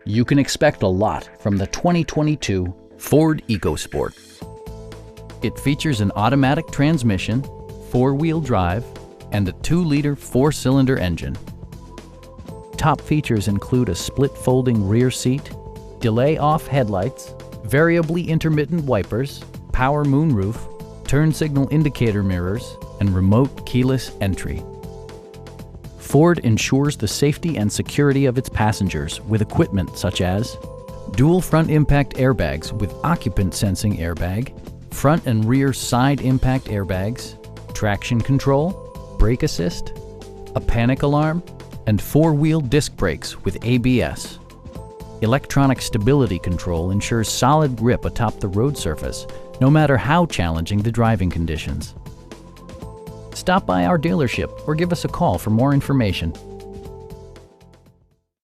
You can expect a lot from the 2022 Ford EcoSport. It features an automatic transmission, four-wheel drive, and a 2-liter 4-cylinder engine. Top features include a split folding rear seat, delay-off headlights, variably intermittent wipers, power moonroof, turn signal indicator mirrors, and remote keyless entry. Ford ensures the safety and security of its passengers with equipment such as dual front impact airbags with occupant sensing airbag, front and rear side impact airbags, traction control, brake assist, a panic alarm, and 4-wheel disc brakes with ABS. Electronic stability control ensures solid grip atop the road surface, no matter how challenging the driving conditions. Stop by our dealership or give us a call for more information.